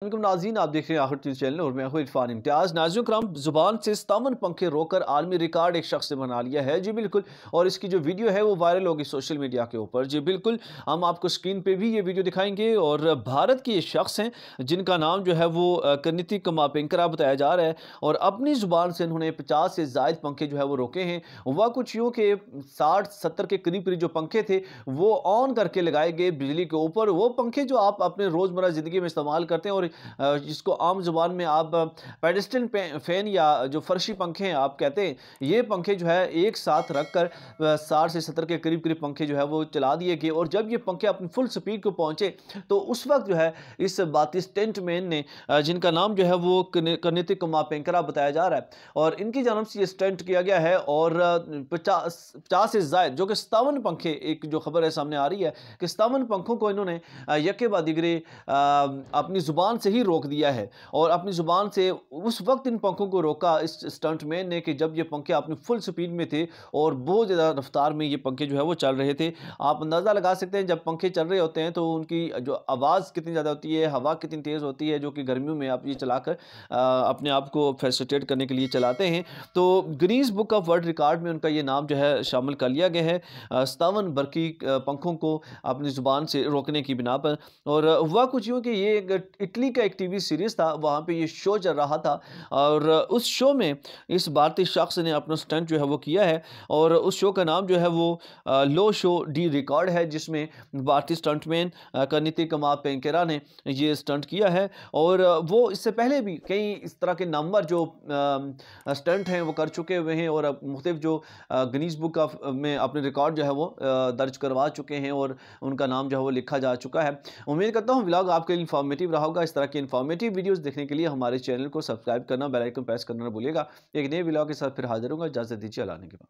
अस्सलाम नाज़रीन, आप देख रहे हैं आखिर न्यूज़ चैनल और मैं हूं इरफान इम्तियाज़। नाज़रीन करम, ज़ुबान से 57 पंखे रोककर आलमी रिकॉर्ड एक शख्स ने बना लिया है। जी बिल्कुल, और इसकी जो वीडियो है वो वायरल होगी सोशल मीडिया के ऊपर। जी बिल्कुल, हम आपको स्क्रीन पे भी ये वीडियो दिखाएंगे। और भारत के ये शख्स हैं जिनका नाम जो है वो कनिति कमापेंकरा बताया जा रहा है, और अपनी ज़ुबान से उन्होंने 50 से ज़ायद पंखे जो है वो रोके हैं। वह कुछ यूँ कि 60-70 के करीब करीब जो पंखे थे वो ऑन करके लगाए गए बिजली के ऊपर। वो पंखे जो आप अपने रोज़मर्रा ज़िंदगी में इस्तेमाल करते हैं और जिसको आम ज़ुबान में आप पेडेस्टल फैन या जो फर्शी पंखे हैं आप कहते हैं, ये पंखे जो है एक साथ रख कर 60 से 70 के करीब करीब पंखे जो है वो चला दिए गए। और जब ये पंखे अपनी फुल स्पीड को पहुंचे तो उस वक्त जो है इस बातिस टेंट मैन ने, जिनका नाम जो है वो कनिति कमापेंकरा बताया जा रहा है, और इनकी जानब से ये स्टंट किया गया है। और 50 से ज़ायद जो कि 57 पंखे, एक जो खबर है सामने आ रही है कि 57 पंखों को इन्होंने यके बाद दिगरे अपनी ज़ुबान से ही रोक दिया है। और अपनी ज़ुबान से उस वक्त इन पंखों को रोका इस स्टंट मैन ने कि जब ये पंखे अपनी फुल स्पीड में थे और बहुत ज़्यादा रफ्तार में ये पंखे जो है वो चल रहे थे। आप अंदाज़ा लगा सकते हैं जब पंखे चल रहे होते हैं तो उनकी जो आवाज़ कितनी ज़्यादा होती है, हवा कितनी तेज़ होती है, जो कि गर्मियों में आप ये चलाकर अपने आप को फैसिलिटेट करने के लिए चलाते हैं। तो Guinness book of world record में उनका ये नाम जो है शामिल कर लिया गया है 57 बरकी पंखों को अपनी ज़ुबान से रोकने की बिना पर। और वह कुछ यूँ कि ये एक इटली का एक टीवी सीरीज़ था, वहाँ पे ये शो चल रहा था, और उस शो में इस भारतीय शख्स ने अपना स्टंट जो है वो किया है। और उस शो का नाम जो है वो लो शो डी रिकॉर्ड है, जिसमें भारतीय स्टंटमैन कनिति कमापेंकरा ने ये स्टंट किया है। और वो इससे पहले भी कई इस तरह के नंबर जो स्टंट हैं वो कर चुके हुए हैं, और मुख्तलिफ जो गिनीज बुक ऑफ में अपने रिकॉर्ड जो है वो दर्ज करवा चुके हैं, और उनका नाम जो है वो लिखा जा चुका है। उम्मीद करता हूँ व्लॉग आपके लिए इन्फॉर्मेटिव रहा होगा। इस तरह के इन्फॉर्मेटिव वीडियोस देखने के लिए हमारे चैनल को सब्सक्राइब करना, बेल आइकन प्रेस करना न भूलिएगा। एक नए व्लॉग के साथ फिर हाजिर होगा। इजाज़त दीजिए, अल्लाह के बाद।